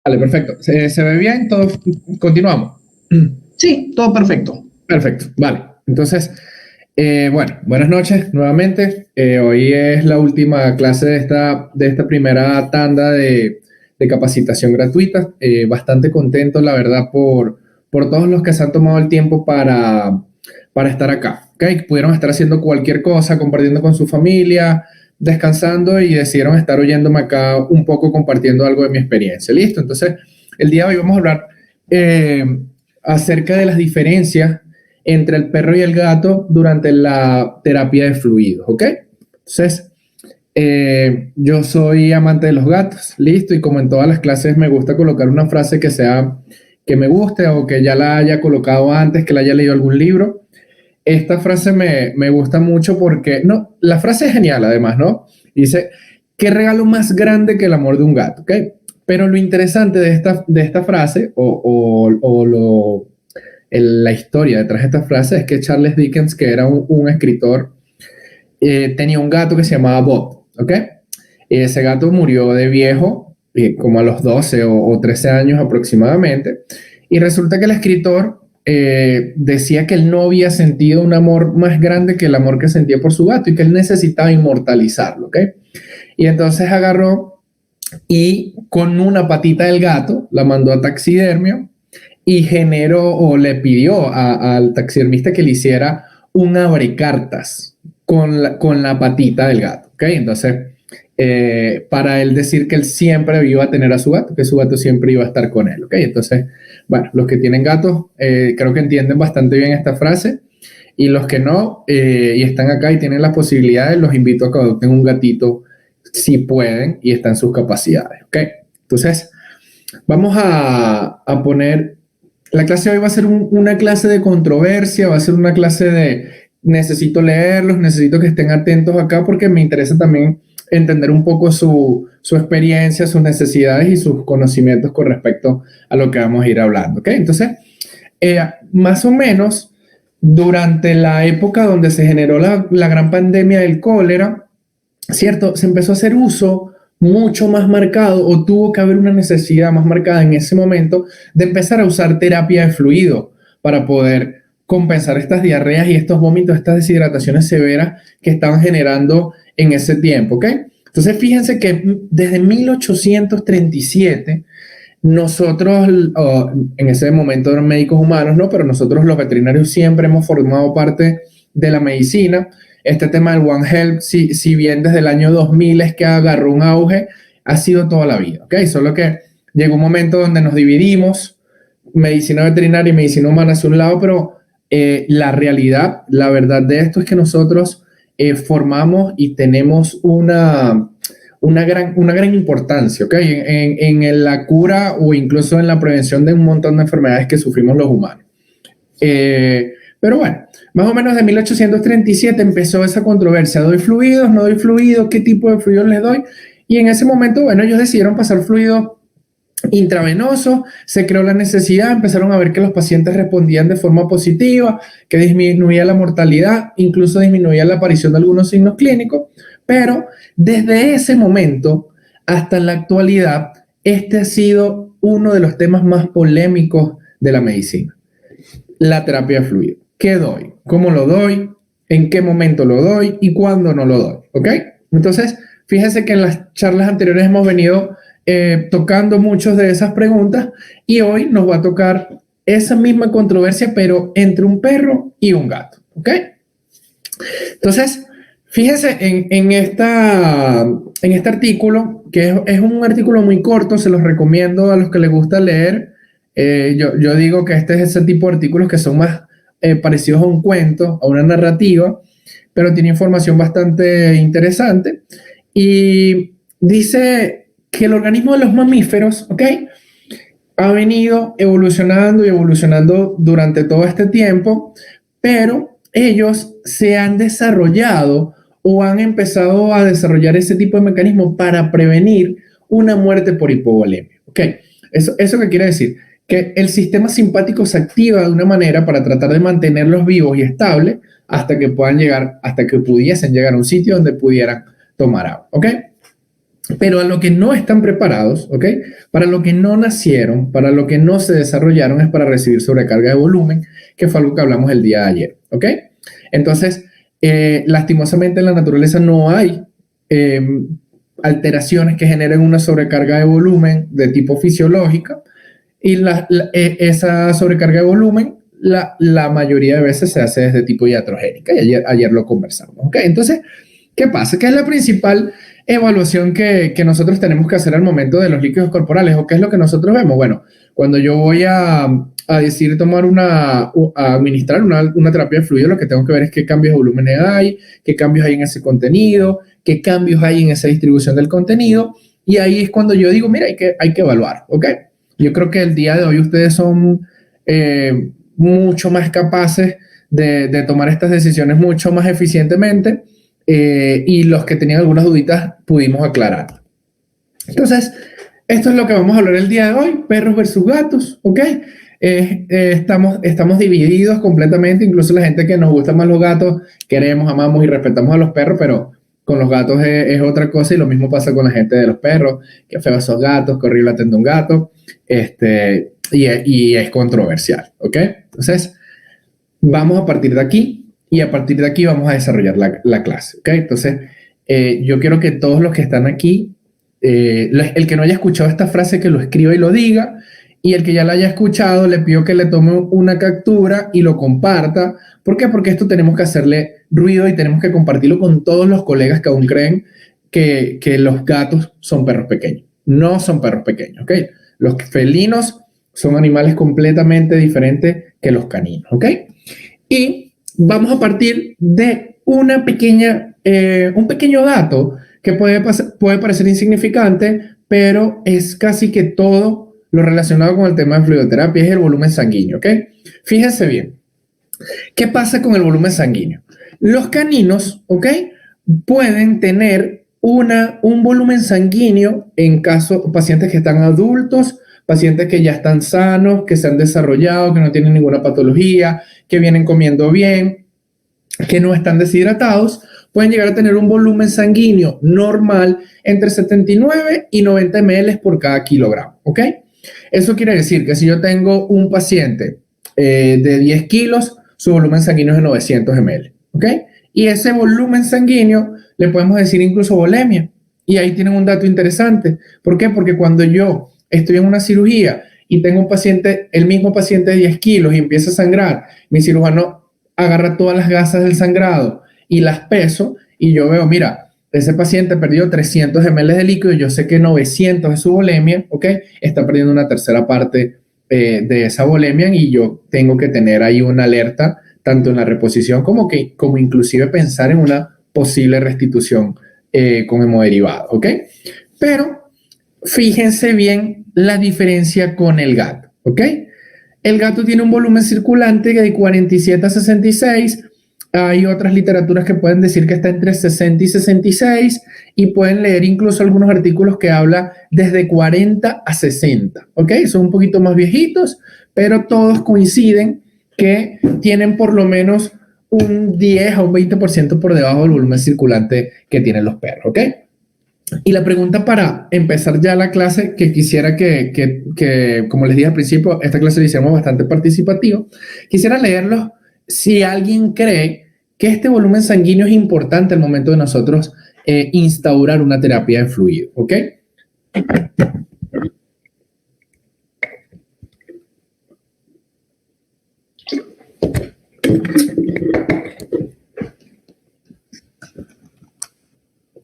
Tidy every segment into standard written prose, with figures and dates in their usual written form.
Vale, perfecto. ¿Se ve bien? Todo, continuamos. Sí, todo perfecto. Perfecto, vale. Entonces, bueno, buenas noches nuevamente. Hoy es la última clase de esta primera tanda de capacitación gratuita. Bastante contento, la verdad, por todos los que se han tomado el tiempo para estar acá. ¿Okay? Pudieron estar haciendo cualquier cosa, compartiendo con su familia, descansando y decidieron estar oyéndome acá un poco, compartiendo algo de mi experiencia. ¿Listo? Entonces, el día de hoy vamos a hablar eh, acerca de las diferencias entre el perro y el gato durante la terapia de fluidos, ¿ok? Entonces, yo soy amante de los gatos, listo, y como en todas las clases me gusta colocar una frase que me guste o que ya la haya colocado antes, que la haya leído algún libro. Esta frase me gusta mucho porque, no, la frase es genial además, ¿no? Dice, ¿qué regalo más grande que el amor de un gato? ¿Ok? Pero lo interesante de esta frase, la historia detrás de esta frase, es que Charles Dickens, que era un escritor, tenía un gato que se llamaba Bob, ¿ok? Y ese gato murió de viejo, como a los 12 o 13 años aproximadamente, y resulta que el escritor decía que él no había sentido un amor más grande que el amor que sentía por su gato y que él necesitaba inmortalizarlo, ¿ok? Y entonces agarró y con una patita del gato la mandó a taxidermio y generó o le pidió al taxidermista que le hiciera un abrecartas con la patita del gato, ¿ok? Entonces, para él decir que él siempre iba a tener a su gato, que su gato siempre iba a estar con él, ¿ok? Entonces, bueno, los que tienen gatos creo que entienden bastante bien esta frase y los que no y están acá y tienen las posibilidades, los invito a que adopten un gatito si pueden y están sus capacidades, ¿ok? Entonces, vamos a poner la clase de hoy va a ser una clase de controversia, va a ser una clase de necesito leerlos, necesito que estén atentos acá porque me interesa también entender un poco su experiencia, sus necesidades y sus conocimientos con respecto a lo que vamos a ir hablando. ¿Okay? Entonces, más o menos durante la época donde se generó la gran pandemia del cólera, ¿cierto? Se empezó a hacer uso mucho más marcado o tuvo que haber una necesidad más marcada en ese momento de empezar a usar terapia de fluido para poder compensar estas diarreas y estos vómitos, estas deshidrataciones severas que estaban generando en ese tiempo, ¿ok? Entonces fíjense que desde 1837 nosotros, en ese momento eran médicos humanos, ¿no? Pero nosotros los veterinarios siempre hemos formado parte de la medicina. Este tema del One Health, si bien desde el año 2000 es que agarró un auge, ha sido toda la vida, ¿ok? Solo que llegó un momento donde nos dividimos, medicina veterinaria y medicina humana hacia un lado, pero la realidad, la verdad de esto es que nosotros formamos y tenemos una gran importancia, ¿ok? En la cura o incluso en la prevención de un montón de enfermedades que sufrimos los humanos. Pero bueno, más o menos de 1837 empezó esa controversia, ¿doy fluidos, no doy fluidos, qué tipo de fluidos les doy? Y en ese momento, bueno, ellos decidieron pasar fluidos intravenosos, se creó la necesidad, empezaron a ver que los pacientes respondían de forma positiva, que disminuía la mortalidad, incluso disminuía la aparición de algunos signos clínicos, pero desde ese momento hasta la actualidad, este ha sido uno de los temas más polémicos de la medicina, la terapia de fluido. ¿Qué doy? ¿Cómo lo doy? ¿En qué momento lo doy? ¿Y cuándo no lo doy? ¿Ok? Entonces, fíjense que en las charlas anteriores hemos venido tocando muchas de esas preguntas y hoy nos va a tocar esa misma controversia, pero entre un perro y un gato. ¿Ok? Entonces, fíjense en este artículo, que es un artículo muy corto, se los recomiendo a los que les gusta leer. Yo digo que este es ese tipo de artículos que son más parecidos a un cuento, a una narrativa, pero tiene información bastante interesante. Y dice que el organismo de los mamíferos, ¿ok? Ha venido evolucionando y evolucionando durante todo este tiempo, pero ellos se han desarrollado o han empezado a desarrollar ese tipo de mecanismos para prevenir una muerte por hipovolemia. ¿Ok? ¿Eso qué quiere decir? Que el sistema simpático se activa de una manera para tratar de mantenerlos vivos y estables hasta que pudiesen llegar a un sitio donde pudieran tomar agua. ¿Ok? Pero a lo que no están preparados, ¿ok? Para lo que no nacieron, para lo que no se desarrollaron es para recibir sobrecarga de volumen, que fue algo que hablamos el día de ayer, ¿ok? Entonces, lastimosamente en la naturaleza no hay alteraciones que generen una sobrecarga de volumen de tipo fisiológica y esa sobrecarga de volumen la mayoría de veces se hace desde tipo iatrogénica y ayer lo conversamos, ¿ok? Entonces, ¿qué pasa? ¿Qué es la principal evaluación que nosotros tenemos que hacer al momento de los líquidos corporales o qué es lo que nosotros vemos? Bueno, cuando yo voy a decir tomar a administrar una terapia de fluido, lo que tengo que ver es qué cambios de volumen hay, qué cambios hay en ese contenido, qué cambios hay en esa distribución del contenido, y ahí es cuando yo digo, mira, hay que evaluar, ¿ok? Yo creo que el día de hoy ustedes son mucho más capaces de tomar estas decisiones mucho más eficientemente, y los que tenían algunas duditas pudimos aclarar. Entonces, esto es lo que vamos a hablar el día de hoy, perros versus gatos, ¿ok? Estamos divididos completamente, incluso la gente que nos gusta más los gatos, queremos, amamos y respetamos a los perros, pero con los gatos es otra cosa y lo mismo pasa con la gente de los perros, que feos esos gatos, que horrible atender un gato, y es controversial, ¿ok? Entonces, vamos a partir de aquí y a partir de aquí vamos a desarrollar la clase, ¿ok? Entonces, yo quiero que todos los que están aquí, el que no haya escuchado esta frase, que lo escriba y lo diga, y el que ya la haya escuchado, le pido que le tome una captura y lo comparta. ¿Por qué? Porque esto tenemos que hacerle ruido y tenemos que compartirlo con todos los colegas que aún creen que los gatos son perros pequeños. No son perros pequeños, ¿ok? Los felinos son animales completamente diferentes que los caninos, ¿ok? Y vamos a partir de un pequeño dato que puede parecer insignificante, pero es casi que todo lo relacionado con el tema de fluidoterapia, es el volumen sanguíneo, ¿ok? Fíjense bien. ¿Qué pasa con el volumen sanguíneo? Los caninos, ¿ok? Pueden tener un volumen sanguíneo en pacientes que están adultos, pacientes que ya están sanos, que se han desarrollado, que no tienen ninguna patología, que vienen comiendo bien, que no están deshidratados, pueden llegar a tener un volumen sanguíneo normal entre 79 y 90 ml por cada kilogramo, ¿ok? Eso quiere decir que si yo tengo un paciente de 10 kilos, su volumen sanguíneo es de 900 ml, ¿ok? Y ese volumen sanguíneo le podemos decir incluso volemia. Y ahí tienen un dato interesante. ¿Por qué? Porque cuando yo estoy en una cirugía y tengo un paciente, el mismo paciente de 10 kilos y empieza a sangrar, mi cirujano agarra todas las gasas del sangrado y las peso y yo veo, mira, ese paciente perdió 300 ml de líquido, yo sé que 900 es su volemia, ¿ok? Está perdiendo una tercera parte de esa volemia y yo tengo que tener ahí una alerta, tanto en la reposición como inclusive pensar en una posible restitución con hemoderivado, ¿ok? Pero fíjense bien la diferencia con el gato, ¿ok? El gato tiene un volumen circulante de 47 a 66. Hay otras literaturas que pueden decir que está entre 60 y 66 y pueden leer incluso algunos artículos que habla desde 40 a 60, ¿ok? Son un poquito más viejitos, pero todos coinciden que tienen por lo menos un 10 a un 20% por debajo del volumen circulante que tienen los perros, ¿ok? Y la pregunta para empezar ya la clase, que quisiera que como les dije al principio, esta clase la hicimos bastante participativa, quisiera leerlos si alguien cree que este volumen sanguíneo es importante al momento de nosotros instaurar una terapia de fluido, ¿ok?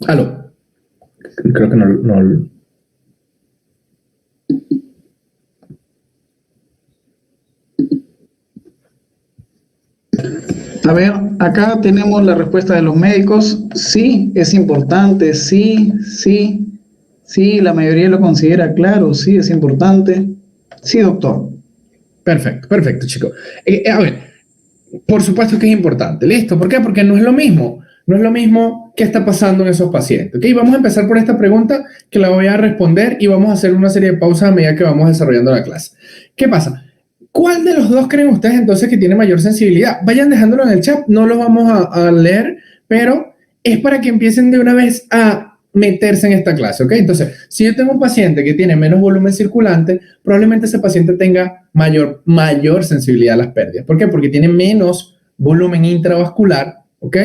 Aló. Creo que no. A ver, acá tenemos la respuesta de los médicos. Sí, es importante. Sí, la mayoría lo considera claro. Sí, es importante. Sí, doctor. Perfecto, chicos. A ver, por supuesto que es importante. ¿Listo? ¿Por qué? Porque no es lo mismo. No es lo mismo que está pasando en esos pacientes. ¿Ok? Vamos a empezar por esta pregunta que la voy a responder y vamos a hacer una serie de pausas a medida que vamos desarrollando la clase. ¿Qué pasa? ¿Cuál de los dos creen ustedes entonces que tiene mayor sensibilidad? Vayan dejándolo en el chat, no lo vamos a leer, pero es para que empiecen de una vez a meterse en esta clase, ¿ok? Entonces, si yo tengo un paciente que tiene menos volumen circulante, probablemente ese paciente tenga mayor sensibilidad a las pérdidas. ¿Por qué? Porque tiene menos volumen intravascular, ¿ok?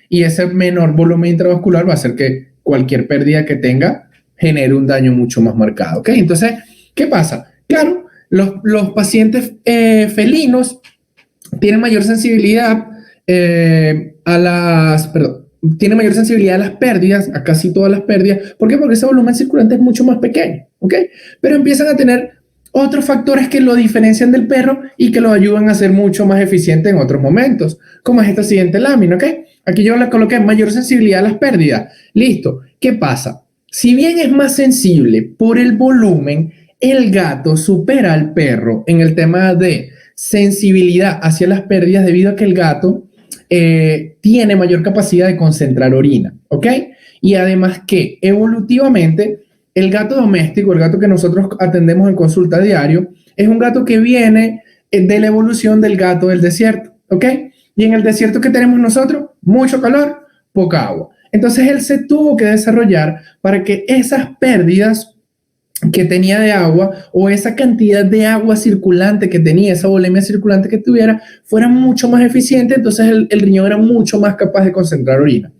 Y ese menor volumen intravascular va a hacer que cualquier pérdida que tenga genere un daño mucho más marcado, ¿ok? Entonces, ¿qué pasa? Claro, los pacientes felinos tienen mayor sensibilidad tiene mayor sensibilidad a las pérdidas, a casi todas las pérdidas. ¿Por qué? Porque ese volumen circulante es mucho más pequeño, ¿ok? Pero empiezan a tener otros factores que lo diferencian del perro y que lo ayudan a ser mucho más eficiente en otros momentos, como es esta siguiente lámina, ¿ok? Aquí yo le coloqué mayor sensibilidad a las pérdidas. Listo. ¿Qué pasa? Si bien es más sensible por el volumen, el gato supera al perro en el tema de sensibilidad hacia las pérdidas debido a que el gato tiene mayor capacidad de concentrar orina, ¿ok? Y además que evolutivamente el gato doméstico, el gato que nosotros atendemos en consulta diario, es un gato que viene de la evolución del gato del desierto, ¿ok? Y en el desierto que tenemos nosotros, mucho calor, poca agua. Entonces él se tuvo que desarrollar para que esas pérdidas que tenía de agua o esa cantidad de agua circulante que tenía, esa volemia circulante que tuviera, fuera mucho más eficiente, entonces el riñón era mucho más capaz de concentrar orina.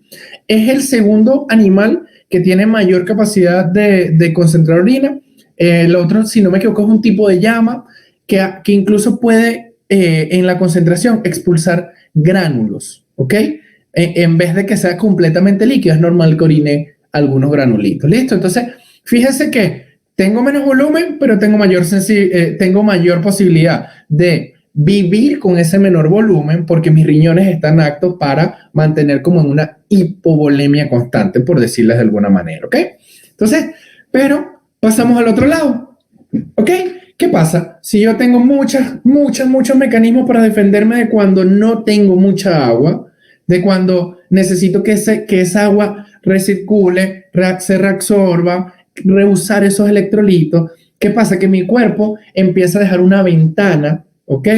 Es el segundo animal que tiene mayor capacidad de concentrar orina. El otro, si no me equivoco, es un tipo de llama que incluso puede en la concentración expulsar gránulos, ¿ok? En vez de que sea completamente líquido, es normal que orine algunos granulitos. ¿Listo? Entonces, fíjense que tengo menos volumen, pero tengo mayor posibilidad de vivir con ese menor volumen porque mis riñones están aptos para mantener como en una hipovolemia constante, por decirles de alguna manera, ¿ok? Entonces, pero pasamos al otro lado, ¿ok? ¿Qué pasa? Si yo tengo muchos mecanismos para defenderme de cuando no tengo mucha agua, de cuando necesito que esa agua recircule, se reabsorba, reusar esos electrolitos. ¿Qué pasa? Que mi cuerpo empieza a dejar una ventana, ¿ok?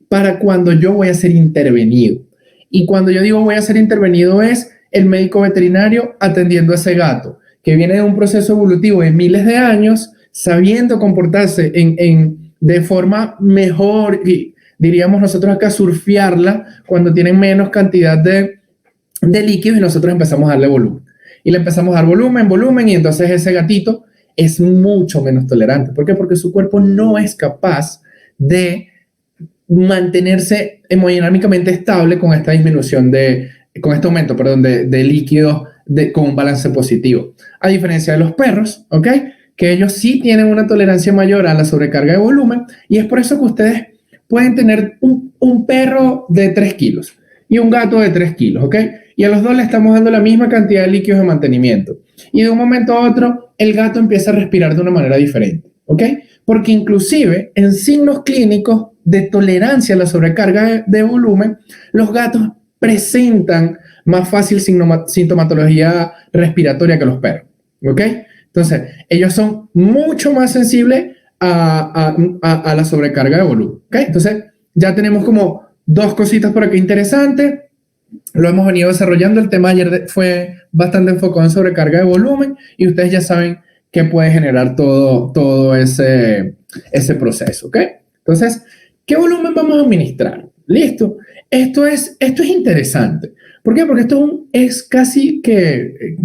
Para cuando yo voy a ser intervenido. Y cuando yo digo voy a ser intervenido es el médico veterinario atendiendo a ese gato, que viene de un proceso evolutivo de miles de años, sabiendo comportarse de forma mejor, y diríamos nosotros acá, surfearla cuando tienen menos cantidad de líquidos y nosotros empezamos a darle volumen. Y le empezamos a dar volumen, y entonces ese gatito es mucho menos tolerante. ¿Por qué? Porque su cuerpo no es capaz de mantenerse hemodinámicamente estable con esta disminución con este aumento, perdón, de líquidos con un balance positivo. A diferencia de los perros, ¿ok? Que ellos sí tienen una tolerancia mayor a la sobrecarga de volumen, y es por eso que ustedes pueden tener un perro de 3 kilos y un gato de 3 kilos, ¿ok? Y a los dos le estamos dando la misma cantidad de líquidos de mantenimiento. Y de un momento a otro, el gato empieza a respirar de una manera diferente, ¿ok? Porque inclusive en signos clínicos de tolerancia a la sobrecarga de volumen, los gatos presentan más fácil sintomatología respiratoria que los perros, ¿ok? Entonces, ellos son mucho más sensibles a la sobrecarga de volumen, ¿ok? Entonces, ya tenemos como 2 cositas por aquí interesantes. Lo hemos venido desarrollando. El tema ayer fue bastante enfocado en sobrecarga de volumen y ustedes ya saben que puede generar todo ese proceso, ¿ok? Entonces, ¿qué volumen vamos a administrar? Listo. Esto es interesante. ¿Por qué? Porque esto es casi que,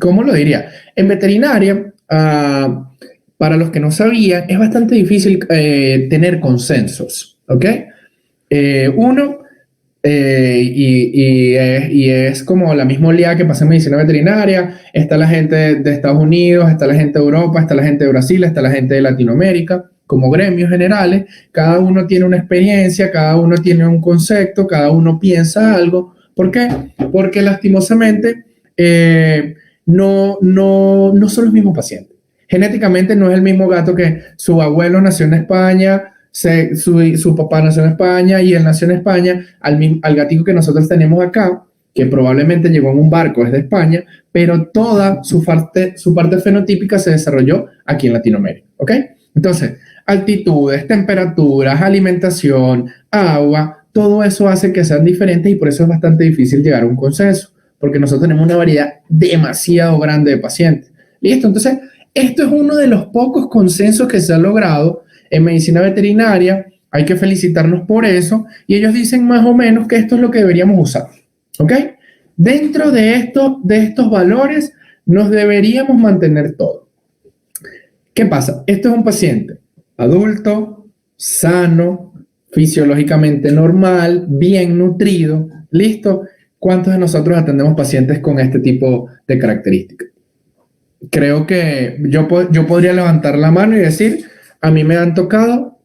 ¿cómo lo diría? En veterinaria, para los que no sabían, es bastante difícil tener consensos, ¿ok? Y es como la misma oleada que pasa en medicina veterinaria. Está la gente de Estados Unidos, está la gente de Europa, está la gente de Brasil, está la gente de Latinoamérica, como gremios generales. Cada uno tiene una experiencia, cada uno tiene un concepto, cada uno piensa algo. ¿Por qué? Porque lastimosamente no son los mismos pacientes. Genéticamente no es el mismo gato que su abuelo nació en España, su papá nació en España y él nació en España, al gatito que nosotros tenemos acá, que probablemente llegó en un barco desde España, pero toda su parte fenotípica se desarrolló aquí en Latinoamérica, ¿ok? Entonces, altitudes, temperaturas, alimentación, agua, todo eso hace que sean diferentes y por eso es bastante difícil llegar a un consenso. porque nosotros tenemos una variedad demasiado grande de pacientes. ¿Listo? Entonces, esto es uno de los pocos consensos que se ha logrado en medicina veterinaria. Hay que felicitarnos por eso. Y ellos dicen más o menos que esto es lo que deberíamos usar. ¿Ok? Dentro de estos valores nos deberíamos mantener todo. ¿Qué pasa? Esto es un paciente adulto, sano, fisiológicamente normal, bien nutrido. ¿Listo? ¿Cuántos de nosotros atendemos pacientes con este tipo de características? Creo que yo podría levantar la mano y decir, a mí me han tocado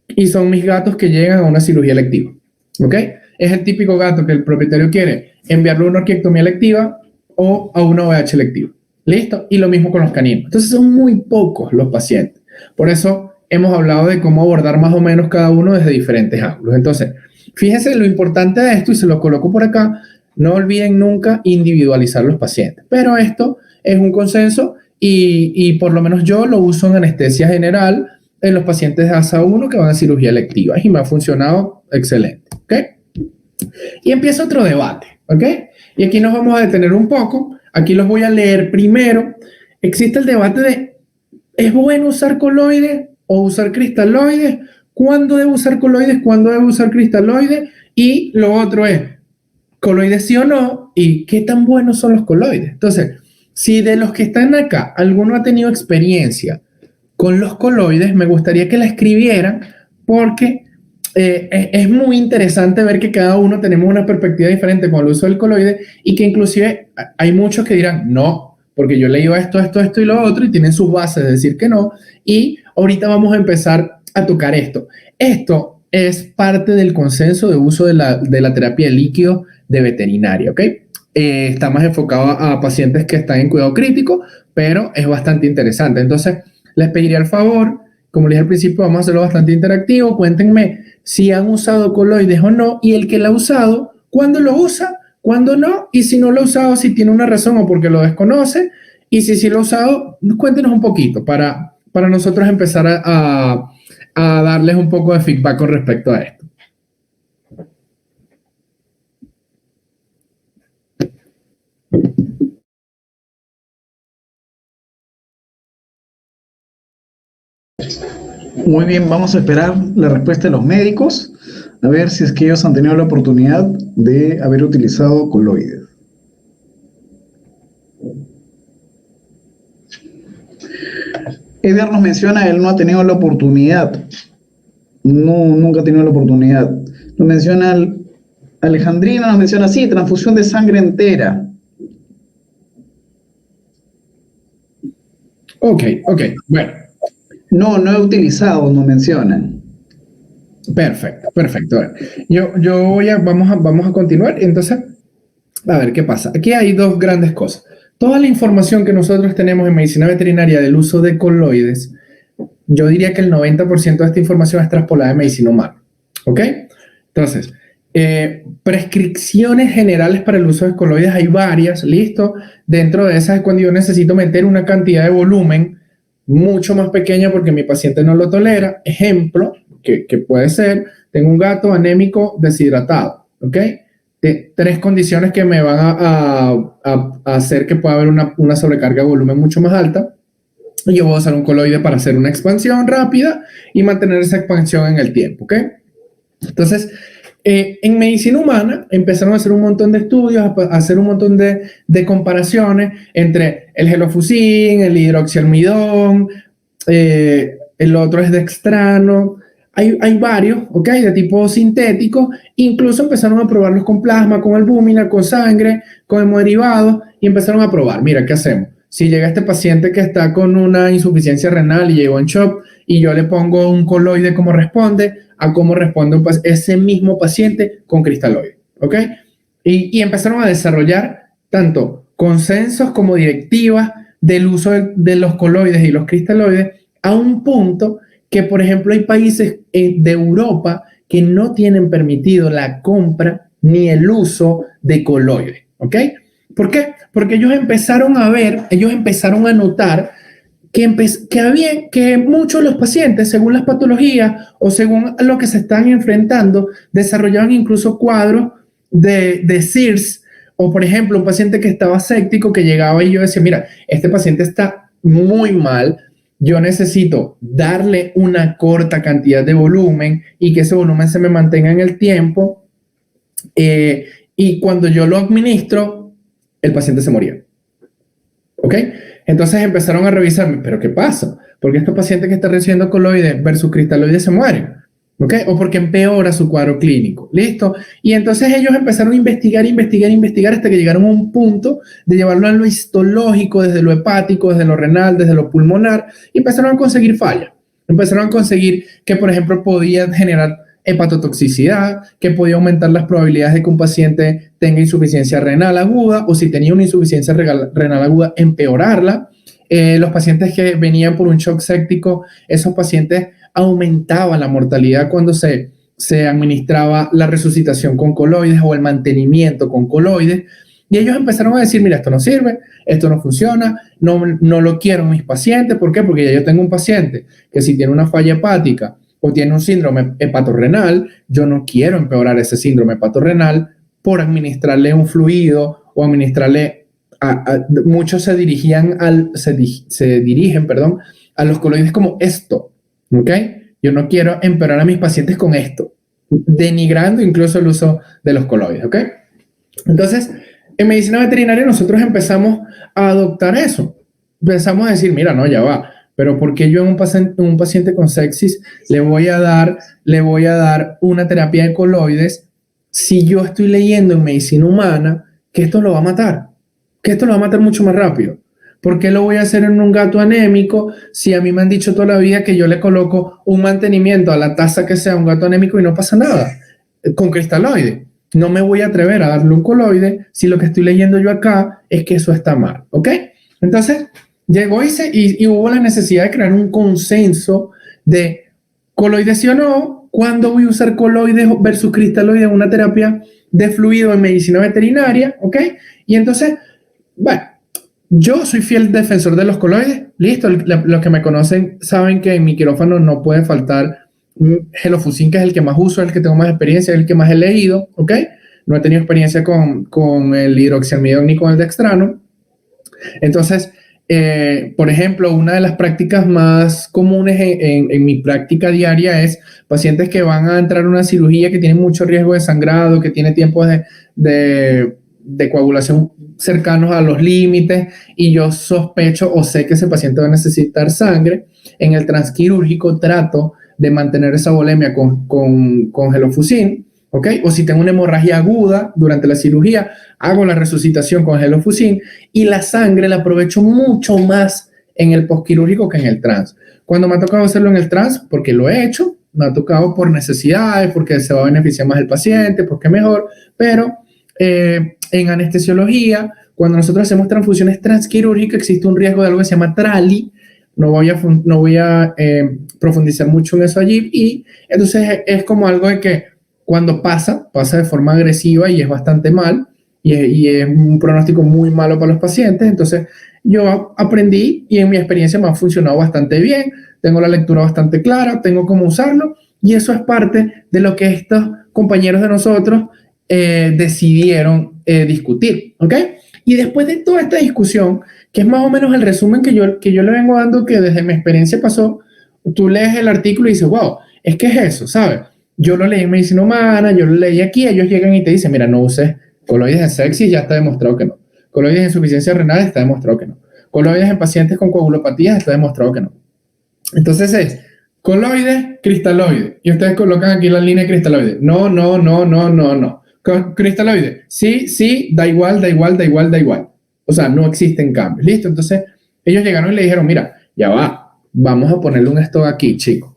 y son mis gatos que llegan a una cirugía electiva. ¿Ok? Es el típico gato que el propietario quiere enviarle a una orquiectomía electiva o a una OVH electiva. ¿Listo? Y lo mismo con los caninos. Entonces son muy pocos los pacientes. Por eso hemos hablado de cómo abordar más o menos cada uno desde diferentes ángulos. Entonces, fíjense lo importante de esto y se lo coloco por acá. No olviden nunca individualizar los pacientes. Pero esto es un consenso y por lo menos yo lo uso en anestesia general en los pacientes de ASA 1 que van a cirugía electiva y me ha funcionado excelente. ¿Ok? Y empieza otro debate. ¿Ok? Y aquí nos vamos a detener un poco. Aquí los voy a leer primero. Existe el debate de ¿es bueno usar coloides o usar cristaloides? ¿Cuándo debo usar coloides? ¿Cuándo debo usar cristaloides? Y lo otro es coloides sí o no, y qué tan buenos son los coloides. Entonces, si de los que están acá alguno ha tenido experiencia con los coloides, me gustaría que la escribieran porque es muy interesante ver que cada uno tenemos una perspectiva diferente con el uso del coloide y que inclusive hay muchos que dirán no, porque yo he leído esto y lo otro y tienen sus bases de decir que no, y ahorita vamos a empezar a tocar esto. Esto es parte del consenso de uso de la terapia de líquido de veterinaria, ¿ok? Está más enfocado a pacientes que están en cuidado crítico, pero es bastante interesante. Entonces, les pediría el favor, como les dije al principio, vamos a hacerlo bastante interactivo. Cuéntenme si han usado coloides o no, y el que lo ha usado, ¿cuándo lo usa? ¿Cuándo no? Y si no lo ha usado, si tiene una razón o porque lo desconoce. Y si sí lo ha usado, cuéntenos un poquito para nosotros empezar a darles un poco de feedback con respecto a esto. Muy bien, vamos a esperar la respuesta de los médicos, a ver si es que ellos han tenido la oportunidad de haber utilizado coloides. Edgar nos menciona, él no ha tenido la oportunidad. No, nunca ha tenido la oportunidad. Nos menciona Alejandrina, nos menciona sí, transfusión de sangre entera. Ok, bueno. No he utilizado, nos mencionan. Perfecto. Vamos a continuar. Entonces, a ver qué pasa. Aquí hay dos grandes cosas. Toda la información que nosotros tenemos en medicina veterinaria del uso de coloides, yo diría que el 90% de esta información es traspolada en medicina humana. ¿Ok? Entonces, prescripciones generales para el uso de coloides hay varias, ¿listo? Dentro de esas es cuando yo necesito meter una cantidad de volumen mucho más pequeña porque mi paciente no lo tolera. Ejemplo, que puede ser, tengo un gato anémico deshidratado, ¿ok? Tres condiciones que me van a hacer que pueda haber una sobrecarga de volumen mucho más alta. Y yo voy a usar un coloide para hacer una expansión rápida y mantener esa expansión en el tiempo, ¿ok? Entonces, en medicina humana empezaron a hacer un montón de estudios, a hacer un montón de comparaciones entre el gelofuscin, el hidroxialmidón, el otro es dextrano. Hay varios, ¿ok? De tipo sintético. Incluso empezaron a probarlos con plasma, con albúmina, con sangre, con hemoderivados y empezaron a probar. Mira, ¿qué hacemos? Si llega este paciente que está con una insuficiencia renal y llegó en shock y yo le pongo un coloide, ¿cómo responde? A cómo responde ese mismo paciente con cristaloide, ¿ok? Y empezaron a desarrollar tanto consensos como directivas del uso de los coloides y los cristaloides a un punto que, por ejemplo, hay países de Europa que no tienen permitido la compra ni el uso de coloides, ¿ok? ¿Por qué? Porque ellos empezaron a notar que muchos de los pacientes, según las patologías o según lo que se están enfrentando, desarrollaban incluso cuadros de CIRS O, por ejemplo, un paciente que estaba séptico, que llegaba y yo decía, mira, este paciente está muy mal, yo necesito darle una corta cantidad de volumen y que ese volumen se me mantenga en el tiempo. Y cuando yo lo administro, el paciente se moría. ¿Ok? Entonces empezaron a revisarme, ¿pero qué pasa? Porque estos pacientes que están recibiendo coloides versus cristaloides se mueren. ¿Ok? O porque empeora su cuadro clínico. ¿Listo? Y entonces ellos empezaron a investigar hasta que llegaron a un punto de llevarlo a lo histológico, desde lo hepático, desde lo renal, desde lo pulmonar, y empezaron a conseguir fallas. Empezaron a conseguir que, por ejemplo, podían generar hepatotoxicidad, que podía aumentar las probabilidades de que un paciente tenga insuficiencia renal aguda, o si tenía una insuficiencia renal aguda, empeorarla. Los pacientes que venían por un shock séptico, esos pacientes aumentaban la mortalidad cuando se administraba la resucitación con coloides o el mantenimiento con coloides. Y ellos empezaron a decir, mira, esto no sirve, esto no funciona, no lo quiero en mis pacientes. ¿Por qué? Porque ya yo tengo un paciente que si tiene una falla hepática o tiene un síndrome hepatorrenal, yo no quiero empeorar ese síndrome hepatorrenal por administrarle un fluido o administrarle, muchos se dirigen, a los coloides como esto, ¿ok? Yo no quiero empeorar a mis pacientes con esto, denigrando incluso el uso de los coloides, ¿ok? Entonces, en medicina veterinaria nosotros empezamos a adoptar eso. Empezamos a decir, mira, no, ya va, pero ¿por qué yo en un paciente con sepsis le voy a dar una terapia de coloides si yo estoy leyendo en medicina humana que esto lo va a matar? Que esto lo va a matar mucho más rápido. ¿Por qué lo voy a hacer en un gato anémico si a mí me han dicho toda la vida que yo le coloco un mantenimiento a la tasa que sea un gato anémico y no pasa nada con cristaloide? No me voy a atrever a darle un coloide si lo que estoy leyendo yo acá es que eso está mal, ¿ok? Entonces, llegó y hubo la necesidad de crear un consenso de coloides sí o no, cuándo voy a usar coloides versus cristaloides en una terapia de fluido en medicina veterinaria, ¿ok? Y entonces, bueno, yo soy fiel defensor de los coloides, listo, los que me conocen saben que en mi quirófano no puede faltar Helofuscin, que es el que más uso, es el que tengo más experiencia, es el que más he leído, ¿ok? No he tenido experiencia con el hidroxialmidón ni con el dextrano. Entonces, por ejemplo, una de las prácticas más comunes en mi práctica diaria es pacientes que van a entrar a una cirugía que tienen mucho riesgo de sangrado, que tiene tiempos de coagulación cercanos a los límites, y yo sospecho o sé que ese paciente va a necesitar sangre. En el transquirúrgico trato de mantener esa volemia con Helofuscin, ¿ok? O si tengo una hemorragia aguda durante la cirugía, hago la resucitación con Helofuscin, y la sangre la aprovecho mucho más en el postquirúrgico que en el trans. Cuando me ha tocado hacerlo en el trans, porque lo he hecho, me ha tocado por necesidades, porque se va a beneficiar más el paciente, porque es mejor, pero en anestesiología, cuando nosotros hacemos transfusiones transquirúrgicas, existe un riesgo de algo que se llama TRALI. No voy a profundizar mucho en eso allí, y entonces es como algo de que cuando pasa de forma agresiva y es bastante mal, y es un pronóstico muy malo para los pacientes. Entonces yo aprendí y en mi experiencia me ha funcionado bastante bien, tengo la lectura bastante clara, tengo cómo usarlo, y eso es parte de lo que estos compañeros de nosotros decidieron discutir, ¿ok? Y después de toda esta discusión, que es más o menos el resumen que yo le vengo dando, que desde mi experiencia pasó, tú lees el artículo y dices, wow, es que es eso, ¿sabes? Yo lo leí en medicina humana, yo lo leí aquí, ellos llegan y te dicen, mira, no uses coloides en sepsis, ya está demostrado que no. Coloides en insuficiencia renal, está demostrado que no. Coloides en pacientes con coagulopatías, está demostrado que no. Entonces es coloides, cristaloides, y ustedes colocan aquí la línea de cristaloides. No. Cristaloide, sí, da igual. O sea, no existen cambios. ¿Listo? Entonces, ellos llegaron y le dijeron, mira, ya va, vamos a ponerle un stop aquí, chicos.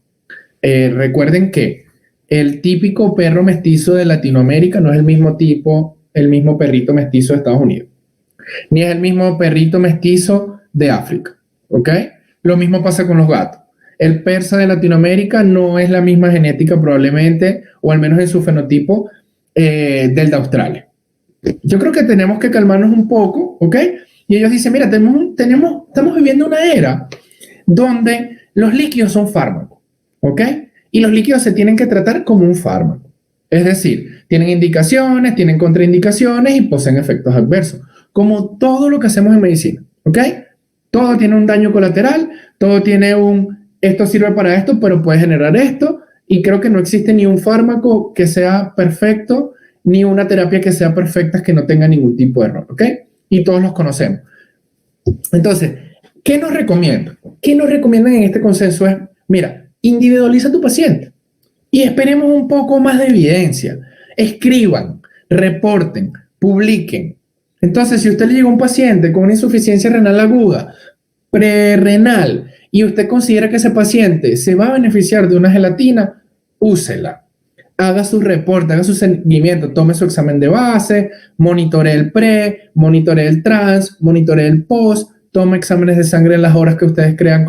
Recuerden que el típico perro mestizo de Latinoamérica no es el mismo perrito mestizo de Estados Unidos, ni es el mismo perrito mestizo de África, ¿ok? Lo mismo pasa con los gatos. El persa de Latinoamérica no es la misma genética probablemente, o al menos en su fenotipo, del de Australia. Yo creo que tenemos que calmarnos un poco, ¿ok? Y ellos dicen, mira, estamos viviendo una era donde los líquidos son fármacos, ¿ok? Y los líquidos se tienen que tratar como un fármaco. Es decir, tienen indicaciones, tienen contraindicaciones y poseen efectos adversos, como todo lo que hacemos en medicina, ¿ok? Todo tiene un daño colateral, todo tiene esto sirve para esto, pero puede generar esto, y creo que no existe ni un fármaco que sea perfecto, ni una terapia que sea perfecta que no tenga ningún tipo de error, ¿ok? Y todos los conocemos. Entonces, ¿qué nos recomiendan? ¿Qué nos recomiendan en este consenso? Es, mira, individualiza a tu paciente y esperemos un poco más de evidencia. Escriban, reporten, publiquen. Entonces, si usted le llega a un paciente con una insuficiencia renal aguda, prerrenal, y usted considera que ese paciente se va a beneficiar de una gelatina, úsela. Haga su reporte, haga su seguimiento, tome su examen de base, monitoree el pre, monitoree el trans, monitoree el post, tome exámenes de sangre en las horas que ustedes crean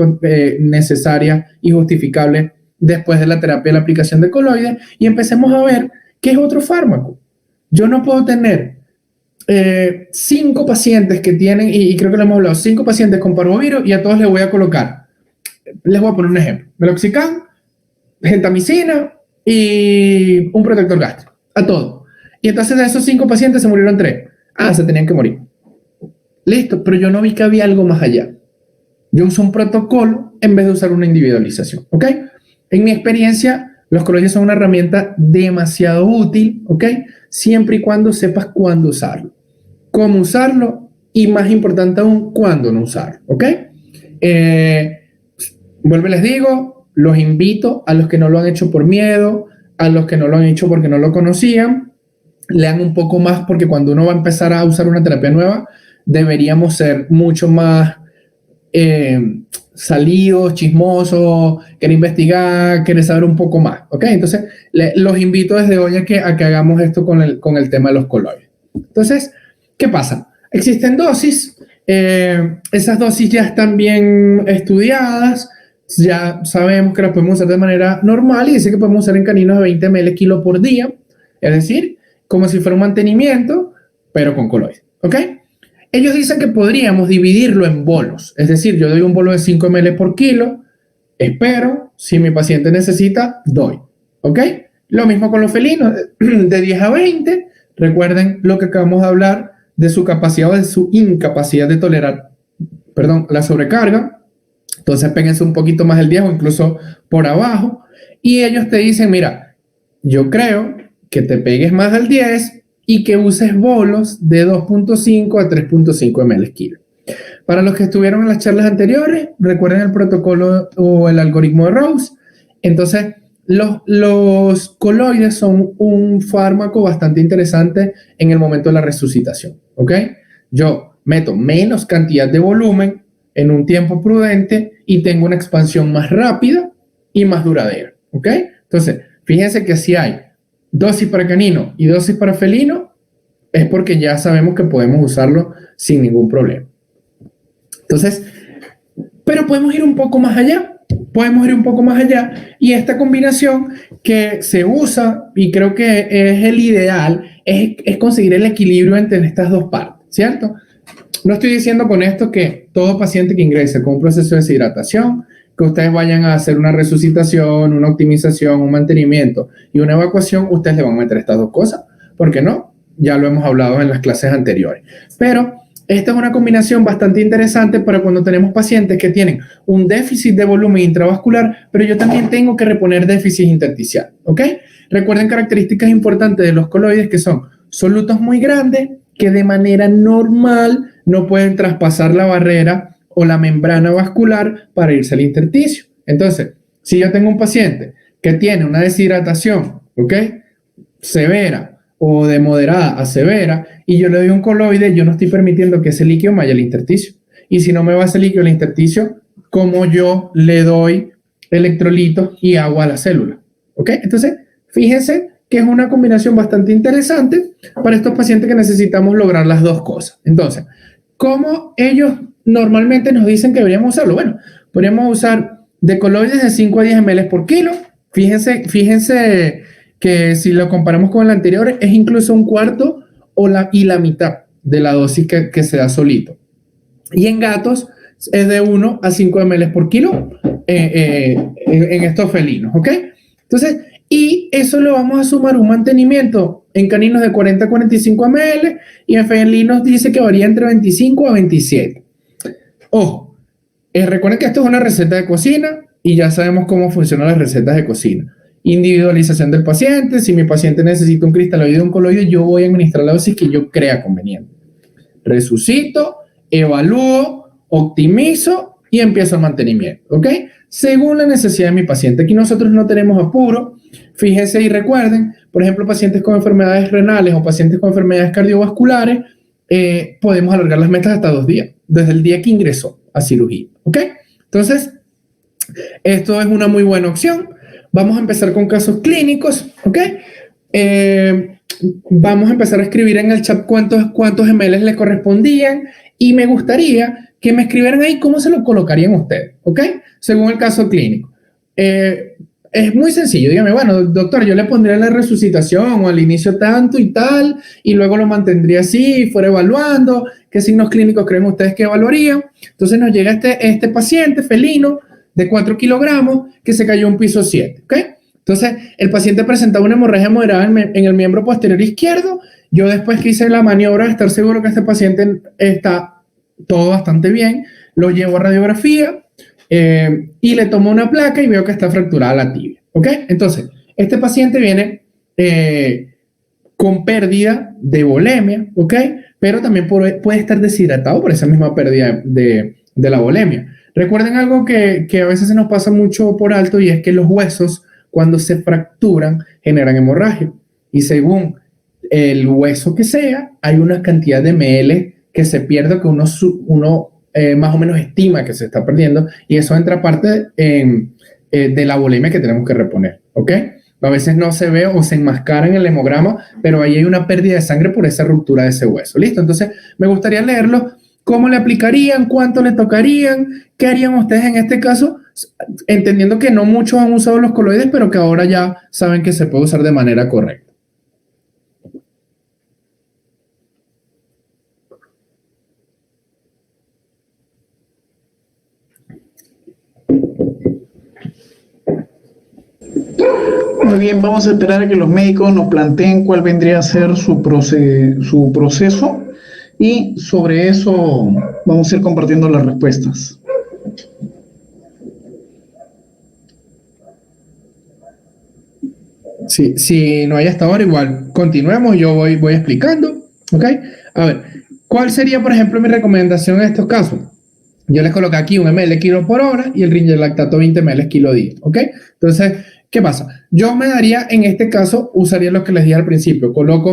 necesarias y justificables después de la terapia y la aplicación de coloides y empecemos a ver qué es otro fármaco. Yo no puedo tener 5 pacientes que tienen, y creo que lo hemos hablado, 5 pacientes con parvovirus y a todos les voy a colocar, les voy a poner un ejemplo, meloxicam, gentamicina y un protector gástrico, a todos. Y entonces de esos 5 pacientes se murieron 3. Se tenían que morir. Listo, pero yo no vi que había algo más allá. Yo uso un protocolo en vez de usar una individualización, ¿ok? En mi experiencia, los coloides son una herramienta demasiado útil, ¿ok? Siempre y cuando sepas cuándo usarlo, cómo usarlo y, más importante aún, cuándo no usarlo, ¿ok? Vuelvo y les digo, los invito a los que no lo han hecho por miedo, a los que no lo han hecho porque no lo conocían, lean un poco más porque cuando uno va a empezar a usar una terapia nueva, deberíamos ser mucho más salidos, chismosos, querer investigar, querer saber un poco más, ¿ok? Entonces, los invito desde hoy a que hagamos esto con el tema de los coloides. Entonces, ¿qué pasa? Existen dosis, esas dosis ya están bien estudiadas, ya sabemos que las podemos usar de manera normal y dice que podemos usar en caninos de 20 ml kilo por día, es decir, como si fuera un mantenimiento, pero con coloides, ¿ok? Ellos dicen que podríamos dividirlo en bolos, es decir, yo doy un bolo de 5 ml por kilo, espero, si mi paciente necesita, doy, ¿ok? Lo mismo con los felinos, de 10 a 20, recuerden lo que acabamos de hablar de su capacidad o de su incapacidad de tolerar, la sobrecarga. Entonces péguense un poquito más el 10 o incluso por abajo y ellos te dicen, mira, yo creo que te pegues más al 10 y que uses bolos de 2.5 a 3.5 ml kilo. Para los que estuvieron en las charlas anteriores, recuerden el protocolo o el algoritmo de Rose. Entonces, los coloides son un fármaco bastante interesante en el momento de la resucitación, ¿ok? Yo meto menos cantidad de volumen en un tiempo prudente y tengo una expansión más rápida y más duradera, ¿ok? Entonces, fíjense que si hay dosis para canino y dosis para felino, es porque ya sabemos que podemos usarlo sin ningún problema. Entonces, pero podemos ir un poco más allá. Podemos ir un poco más allá y esta combinación que se usa y creo que es el ideal es conseguir el equilibrio entre estas dos partes, ¿cierto? No estoy diciendo con esto que todo paciente que ingrese con un proceso de deshidratación, que ustedes vayan a hacer una resucitación, una optimización, un mantenimiento y una evacuación, ustedes le van a meter estas dos cosas. ¿Por qué no? Ya lo hemos hablado en las clases anteriores. Pero esta es una combinación bastante interesante para cuando tenemos pacientes que tienen un déficit de volumen intravascular, pero yo también tengo que reponer déficit intersticial, ¿ok? Recuerden características importantes de los coloides que son solutos muy grandes que de manera normal no pueden traspasar la barrera o la membrana vascular para irse al intersticio. Entonces, si yo tengo un paciente que tiene una deshidratación, ¿ok?, severa o de moderada a severa, y yo le doy un coloide, yo no estoy permitiendo que ese líquido vaya al intersticio. Y si no me va ese líquido al intersticio, ¿cómo yo le doy electrolitos y agua a la célula? ¿Ok? Entonces, fíjense que es una combinación bastante interesante para estos pacientes que necesitamos lograr las dos cosas. Entonces, ¿cómo ellos normalmente nos dicen que deberíamos usarlo? Bueno, podríamos usar de coloides de 5 a 10 ml por kilo. Fíjense que si lo comparamos con el anterior, es incluso un cuarto y la mitad de la dosis que se da solito. Y en gatos es de 1 a 5 ml por kilo en estos felinos, ¿ok? Entonces, y eso le vamos a sumar un mantenimiento en caninos de 40 a 45 ml y en felinos dice que varía entre 25 a 27. Ojo, recuerden que esto es una receta de cocina y ya sabemos cómo funcionan las recetas de cocina. Individualización del paciente. Si mi paciente necesita un cristaloide o un coloide, yo voy a administrar la dosis que yo crea conveniente. Resucito, evalúo, optimizo y empiezo el mantenimiento, ¿ok? Según la necesidad de mi paciente. Aquí nosotros no tenemos apuro. Fíjense y recuerden, por ejemplo, pacientes con enfermedades renales o pacientes con enfermedades cardiovasculares, podemos alargar las metas hasta 2 días, desde el día que ingresó a cirugía, ¿ok? Entonces, esto es una muy buena opción. Vamos a empezar con casos clínicos, ¿ok? Vamos a empezar a escribir en el chat cuántos ml le correspondían y me gustaría que me escribieran ahí cómo se lo colocarían ustedes, ¿ok? Según el caso clínico. Es muy sencillo, dígame, bueno, doctor, yo le pondría la resucitación o al inicio tanto y tal, y luego lo mantendría así, y fuera evaluando, ¿qué signos clínicos creen ustedes que evaluarían? Entonces nos llega este paciente felino de 4 kilogramos que se cayó un piso 7, ¿ok? Entonces, el paciente presentaba una hemorragia moderada en el miembro posterior izquierdo. Yo después que hice la maniobra de estar seguro que este paciente está todo bastante bien, lo llevo a radiografía, y le tomo una placa y veo que está fracturada la tibia, ¿ok? Entonces, este paciente viene con pérdida de volemia, ¿ok? Pero también puede estar deshidratado por esa misma pérdida de la volemia. Recuerden algo que a veces se nos pasa mucho por alto y es que los huesos, cuando se fracturan, generan hemorragia. Y según el hueso que sea, hay una cantidad de ml que se pierde que uno más o menos estima que se está perdiendo y eso entra parte de la volemia que tenemos que reponer, ¿ok? A veces no se ve o se enmascara en el hemograma, pero ahí hay una pérdida de sangre por esa ruptura de ese hueso, ¿listo? Entonces, me gustaría leerlo, cómo le aplicarían, cuánto le tocarían, qué harían ustedes en este caso, entendiendo que no muchos han usado los coloides, pero que ahora ya saben que se puede usar de manera correcta. Muy bien, vamos a esperar a que los médicos nos planteen cuál vendría a ser su proceso y sobre eso vamos a ir compartiendo las respuestas. Sí, si no hay hasta ahora, igual continuemos, yo voy explicando, ¿ok? A ver, ¿cuál sería, por ejemplo, mi recomendación en estos casos? Yo les coloco aquí 1 ml kilo por hora y el Ringer lactato 20 ml kilo día, ¿ok? Entonces, ¿qué pasa? Yo me daría, en este caso, usaría lo que les dije al principio. Coloco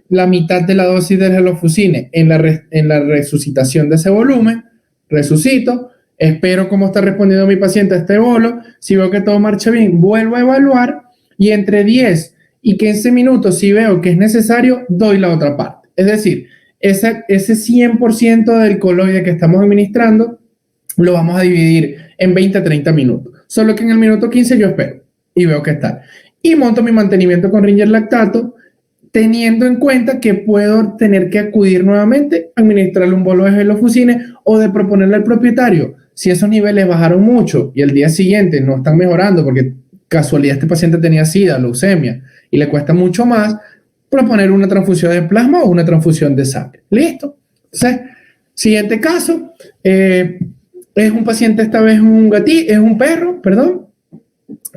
la mitad de la dosis del gelofuscine en la resucitación de ese volumen, resucito, espero cómo está respondiendo mi paciente a este bolo, si veo que todo marcha bien, vuelvo a evaluar y entre 10 y 15 minutos, si veo que es necesario, doy la otra parte. Es decir, ese 100% del coloide que estamos administrando lo vamos a dividir en 20 a 30 minutos. Solo que en el minuto 15 yo espero y veo que está. Y monto mi mantenimiento con Ringer lactato, teniendo en cuenta que puedo tener que acudir nuevamente a administrarle un bolo de gelofuscine o de proponerle al propietario. Si esos niveles bajaron mucho y el día siguiente no están mejorando porque casualidad este paciente tenía sida, leucemia y le cuesta mucho más, proponer una transfusión de plasma o una transfusión de sangre. ¿Listo? Entonces, siguiente caso, es un paciente, esta vez es un perro, perdón.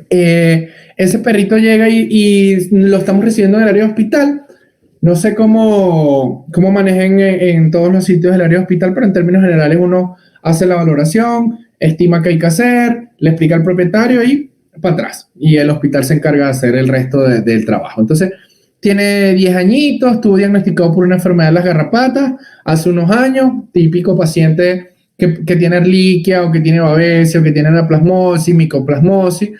Ese perrito llega y lo estamos recibiendo en el área de hospital. No sé cómo manejen en todos los sitios del área de hospital, pero en términos generales uno hace la valoración, estima qué hay que hacer, le explica al propietario y para atrás. Y el hospital se encarga de hacer el resto del trabajo. Entonces, tiene 10 añitos, estuvo diagnosticado por una enfermedad de las garrapatas hace unos años, típico paciente que tiene erliquia o que tiene babesia o que tiene anaplasmosis, micoplasmosis.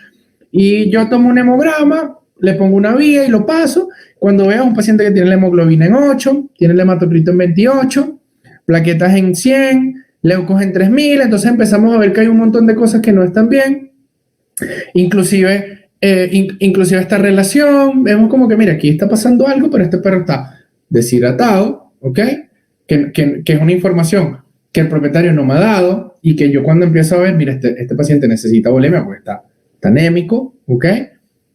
Y yo tomo un hemograma, le pongo una vía y lo paso. Cuando veo a un paciente que tiene la hemoglobina en 8, tiene el hematocrito en 28, plaquetas en 100, leucos en 3000, entonces empezamos a ver que hay un montón de cosas que no están bien. Inclusive esta relación, vemos como que, mira, aquí está pasando algo, pero este perro está deshidratado, ¿ok? Que es una información que el propietario no me ha dado y que yo cuando empiezo a ver, mira, este paciente necesita volemia porque está anémico, ¿ok?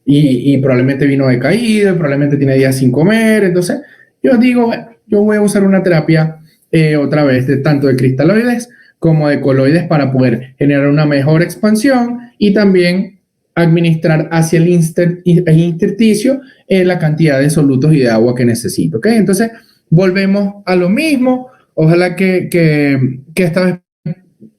y probablemente vino decaído, y probablemente tiene días sin comer. Entonces, yo digo, bueno, yo voy a usar una terapia otra vez de tanto de cristaloides como de coloides para poder generar una mejor expansión y también administrar hacia el intersticio la cantidad de solutos y de agua que necesito. ¿Okay? Entonces, volvemos a lo mismo. Ojalá que esta vez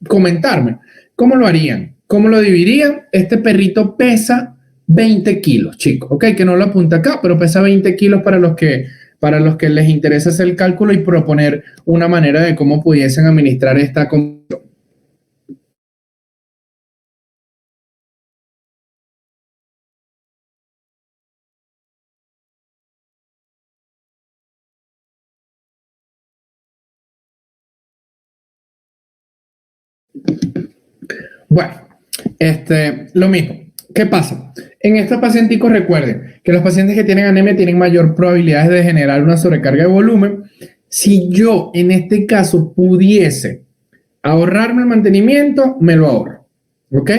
comentarme cómo lo harían, cómo lo dividirían. Este perrito pesa 20 kilos, chicos, ok, que no lo apunta acá, pero pesa 20 kilos para los que les interesa hacer el cálculo y proponer una manera de cómo pudiesen administrar esta comisión. Bueno, lo mismo. ¿Qué pasa? En estos pacientes, recuerden que los pacientes que tienen anemia tienen mayor probabilidad de generar una sobrecarga de volumen. Si yo, en este caso, pudiese ahorrarme el mantenimiento, me lo ahorro. ¿Ok?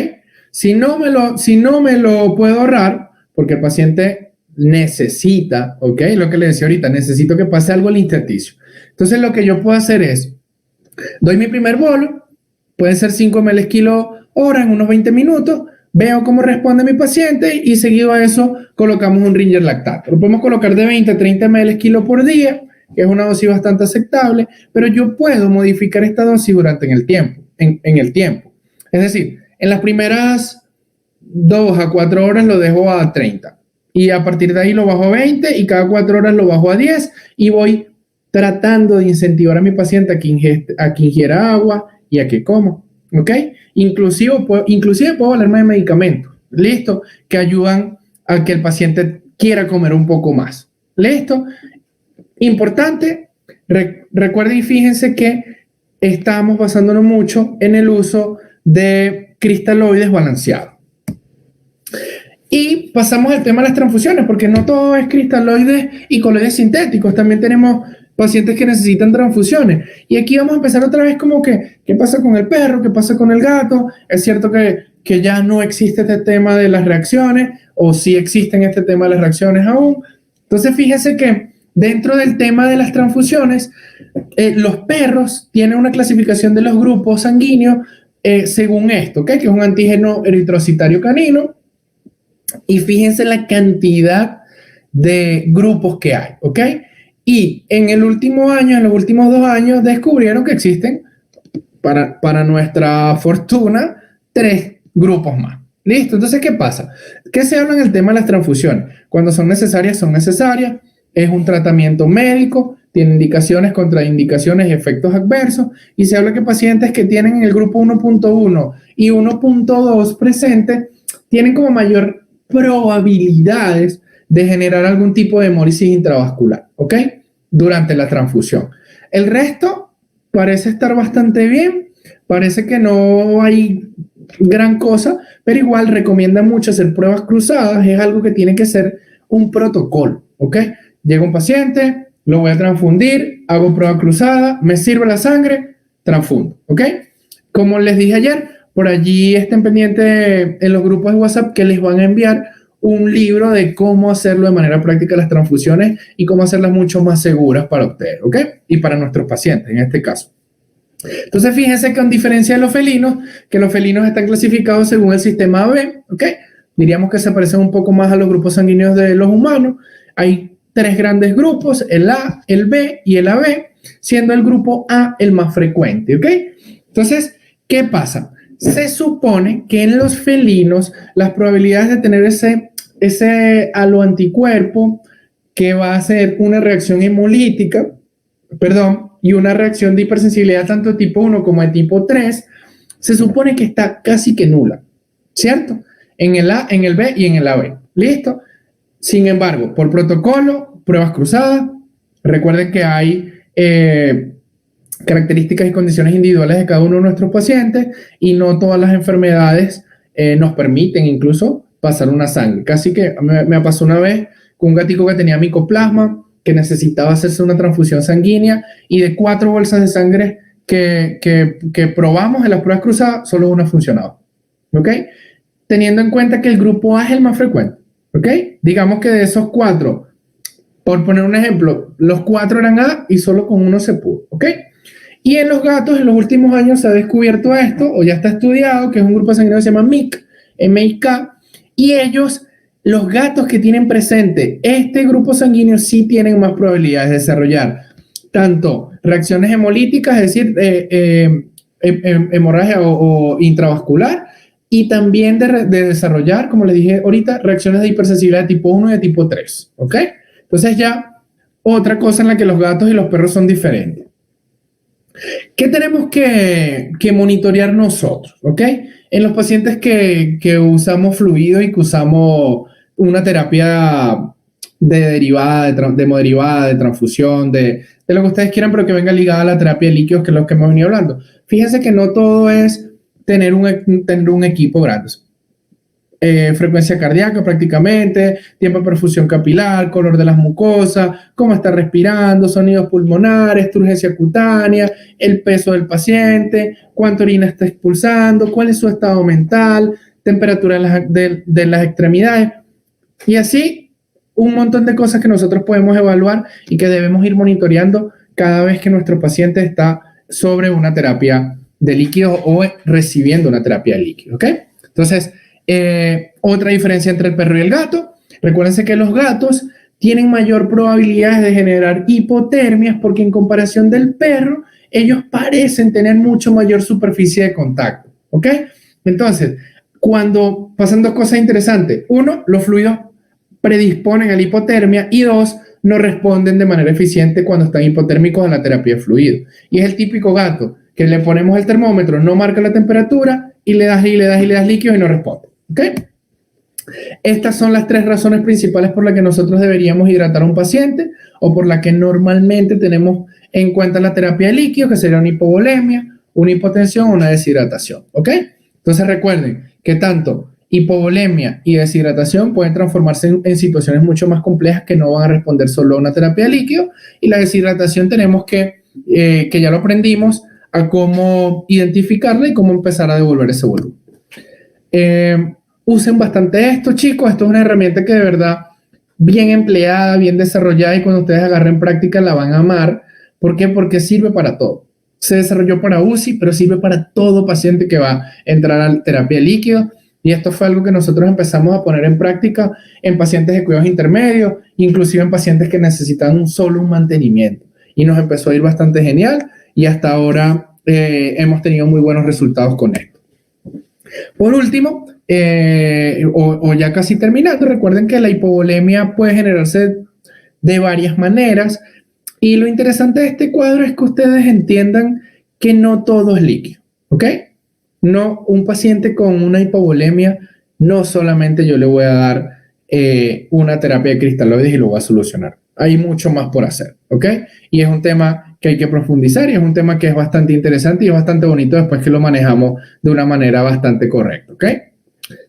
Si no me lo puedo ahorrar, porque el paciente necesita, ¿ok? Lo que le decía ahorita, necesito que pase algo al intersticio. Entonces, lo que yo puedo hacer es, doy mi primer bolo, puede ser 5 ml kilo hora en unos 20 minutos, veo cómo responde mi paciente y seguido a eso colocamos un Ringer lactato. Lo podemos colocar de 20 a 30 ml kilo por día, que es una dosis bastante aceptable, pero yo puedo modificar esta dosis durante el tiempo, en el tiempo. Es decir, en las primeras 2 a 4 horas lo dejo a 30 y a partir de ahí lo bajo a 20 y cada 4 horas lo bajo a 10 y voy tratando de incentivar a mi paciente a que ingiera agua y a que coma, ¿ok? Inclusive puedo hablarme de medicamentos, ¿listo? Que ayudan a que el paciente quiera comer un poco más, ¿listo? Importante, recuerden y fíjense que estamos basándonos mucho en el uso de cristaloides balanceados. Y pasamos al tema de las transfusiones, porque no todo es cristaloides y coloides sintéticos, también tenemos pacientes que necesitan transfusiones. Y aquí vamos a empezar otra vez como que, ¿qué pasa con el perro? ¿Qué pasa con el gato? Es cierto que ya no existe este tema de las reacciones, o sí existen este tema de las reacciones aún. Entonces, fíjese que dentro del tema de las transfusiones, los perros tienen una clasificación de los grupos sanguíneos según esto, ¿okay? Que es un antígeno eritrocitario canino. Y fíjense la cantidad de grupos que hay, ¿ok? Y en el último año, en los últimos 2 años, descubrieron que existen, para nuestra fortuna, 3 grupos más. ¿Listo? Entonces, ¿qué pasa? ¿Qué se habla en el tema de las transfusiones? Cuando son necesarias, es un tratamiento médico, tiene indicaciones, contraindicaciones y efectos adversos, y se habla que pacientes que tienen el grupo 1.1 y 1.2 presente tienen como mayor probabilidades de generar algún tipo de hemólisis intravascular, ¿ok? Durante la transfusión. El resto parece estar bastante bien, parece que no hay gran cosa, pero igual recomienda mucho hacer pruebas cruzadas, es algo que tiene que ser un protocolo, ¿ok? Llega un paciente, lo voy a transfundir, hago prueba cruzada, me sirve la sangre, transfundo, ¿ok? Como les dije ayer, por allí estén pendientes en los grupos de WhatsApp que les van a enviar un libro de cómo hacerlo de manera práctica las transfusiones y cómo hacerlas mucho más seguras para ustedes, ¿ok? Y para nuestros pacientes en este caso. Entonces, fíjense que a diferencia de los felinos, que los felinos están clasificados según el sistema AB, ¿ok? Diríamos que se parecen un poco más a los grupos sanguíneos de los humanos. Hay 3 grandes grupos, el A, el B y el AB, siendo el grupo A el más frecuente, ¿ok? Entonces, ¿qué pasa? Se supone que en los felinos las probabilidades de tener ese haloanticuerpo que va a ser una reacción hemolítica, y una reacción de hipersensibilidad tanto de tipo 1 como de tipo 3, se supone que está casi que nula, ¿cierto? En el A, en el B y en el AB. ¿Listo? Sin embargo, por protocolo, pruebas cruzadas, recuerden que hay características y condiciones individuales de cada uno de nuestros pacientes y no todas las enfermedades nos permiten incluso pasar una sangre. Casi que me pasó una vez con un gatico que tenía micoplasma, que necesitaba hacerse una transfusión sanguínea y de 4 bolsas de sangre que probamos en las pruebas cruzadas, solo una funcionaba. ¿Ok? Teniendo en cuenta que el grupo A es el más frecuente. ¿ok? Digamos que de esos 4, por poner un ejemplo, los 4 eran A y solo con uno se pudo, ¿ok? Y en los gatos, en los últimos años se ha descubierto esto, o ya está estudiado, que es un grupo sanguíneo que se llama MIC, MIK, y ellos, los gatos que tienen presente este grupo sanguíneo, sí tienen más probabilidades de desarrollar tanto reacciones hemolíticas, es decir, hemorragia o intravascular, y también de desarrollar, como le dije ahorita, reacciones de hipersensibilidad de tipo 1 y de tipo 3, ¿ok? Entonces ya otra cosa en la que los gatos y los perros son diferentes. ¿Qué tenemos que monitorear nosotros? ¿Ok? En los pacientes que usamos fluidos y que usamos una terapia de derivada, de hemoderivada, de transfusión, de lo que ustedes quieran, pero que venga ligada a la terapia de líquidos, que es lo que hemos venido hablando. Fíjense que no todo es tener un equipo grande. Frecuencia cardíaca prácticamente, tiempo de perfusión capilar, color de las mucosas, cómo está respirando, sonidos pulmonares, turgencia cutánea, el peso del paciente, cuánta orina está expulsando, cuál es su estado mental, temperatura de las extremidades y así un montón de cosas que nosotros podemos evaluar y que debemos ir monitoreando cada vez que nuestro paciente está sobre una terapia de líquidos o recibiendo una terapia de líquidos, ¿ok? Entonces, otra diferencia entre el perro y el gato. Recuérdense que los gatos tienen mayor probabilidad de generar hipotermias porque en comparación del perro, ellos parecen tener mucho mayor superficie de contacto. ¿Ok? Entonces, cuando pasan dos cosas interesantes. Uno, los fluidos predisponen a la hipotermia y dos, no responden de manera eficiente cuando están hipotérmicos a la terapia de fluido. Y es el típico gato que le ponemos el termómetro, no marca la temperatura y le das líquidos y no responde. ¿Ok? Estas son las 3 razones principales por las que nosotros deberíamos hidratar a un paciente o por las que normalmente tenemos en cuenta la terapia de líquidos, que sería una hipovolemia, una hipotensión o una deshidratación. ¿Ok? Entonces recuerden que tanto hipovolemia y deshidratación pueden transformarse en situaciones mucho más complejas que no van a responder solo a una terapia de líquido, y la deshidratación tenemos que ya lo aprendimos, a cómo identificarla y cómo empezar a devolver ese volumen. Usen bastante esto, chicos. Esto es una herramienta que de verdad, bien empleada, bien desarrollada, y cuando ustedes agarren práctica la van a amar. ¿Por qué? Porque sirve para todo. Se desarrolló para UCI, pero sirve para todo paciente que va a entrar a terapia de líquido. Y esto fue algo que nosotros empezamos a poner en práctica en pacientes de cuidados intermedios, inclusive en pacientes que necesitan solo un mantenimiento. Y nos empezó a ir bastante genial y hasta ahora hemos tenido muy buenos resultados con esto. Por último, o ya casi terminando, recuerden que la hipovolemia puede generarse de varias maneras, y lo interesante de este cuadro es que ustedes entiendan que no todo es líquido, ¿ok? No, un paciente con una hipovolemia, no solamente yo le voy a dar una terapia de cristaloides y lo voy a solucionar. Hay mucho más por hacer, ¿ok? Y es un tema que hay que profundizar y es un tema que es bastante interesante y es bastante bonito después que lo manejamos de una manera bastante correcta, ¿ok?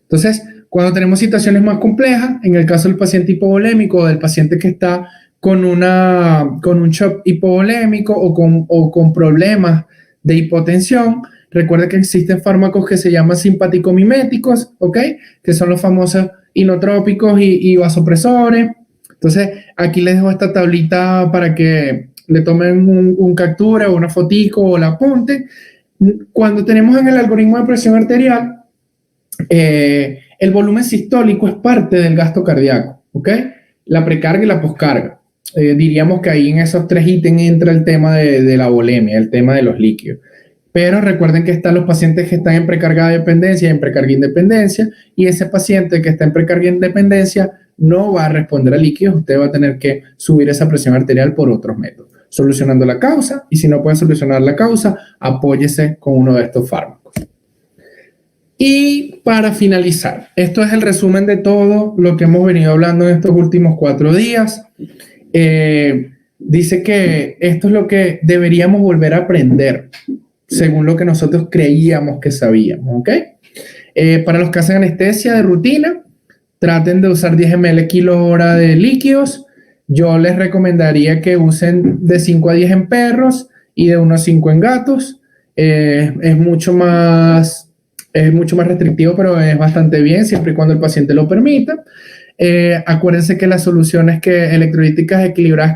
Entonces, cuando tenemos situaciones más complejas, en el caso del paciente hipovolémico o del paciente que está con un shock hipovolémico o con problemas de hipotensión, recuerda que existen fármacos que se llaman simpaticomiméticos, ¿ok? Que son los famosos inotrópicos y vasopresores. Entonces, aquí les dejo esta tablita para que le tomen un captura o una fotico o la apunten. Cuando tenemos en el algoritmo de presión arterial, el volumen sistólico es parte del gasto cardíaco, ¿ok? La precarga y la poscarga. Diríamos que ahí en esos 3 ítems entra el tema de la volemia, el tema de los líquidos. Pero recuerden que están los pacientes que están en precarga dependencia y en precarga independencia, y ese paciente que está en precarga independencia no va a responder a líquidos. Usted va a tener que subir esa presión arterial por otros métodos, solucionando la causa, y si no puede solucionar la causa, apóyese con uno de estos fármacos. Y para finalizar, esto es el resumen de todo lo que hemos venido hablando en estos últimos 4 días. Dice que esto es lo que deberíamos volver a aprender, según lo que nosotros creíamos que sabíamos, ¿ok? Para los que hacen anestesia de rutina, traten de usar 10 ml kilo hora de líquidos. Yo les recomendaría que usen de 5 a 10 en perros y de 1 a 5 en gatos. Es mucho más restrictivo, pero es bastante bien, siempre y cuando el paciente lo permita. Acuérdense que las soluciones electrolíticas equilibradas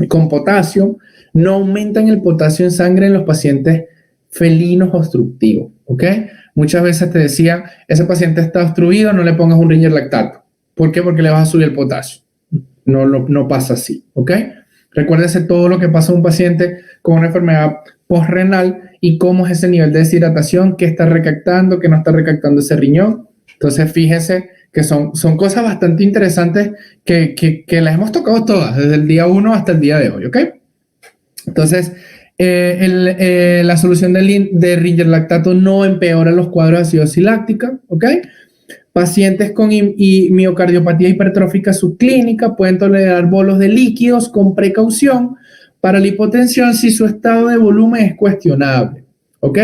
con potasio no aumentan el potasio en sangre en los pacientes felinos obstructivos, ¿ok? Muchas veces te decía, ese paciente está obstruido, no le pongas un ringer lactato. ¿Por qué? Porque le vas a subir el potasio. No pasa así, ¿ok? Recuérdese todo lo que pasa a un paciente con una enfermedad postrenal y cómo es ese nivel de deshidratación, qué está recaptando, qué no está recaptando ese riñón. Entonces, fíjese que son cosas bastante interesantes que las hemos tocado todas, desde el día 1 hasta el día de hoy, ¿ok? Entonces, la solución de ringer lactato no empeora los cuadros de acidosis láctica, ¿ok? Pacientes con miocardiopatía hipertrófica subclínica pueden tolerar bolos de líquidos con precaución para la hipotensión si su estado de volumen es cuestionable, ¿ok?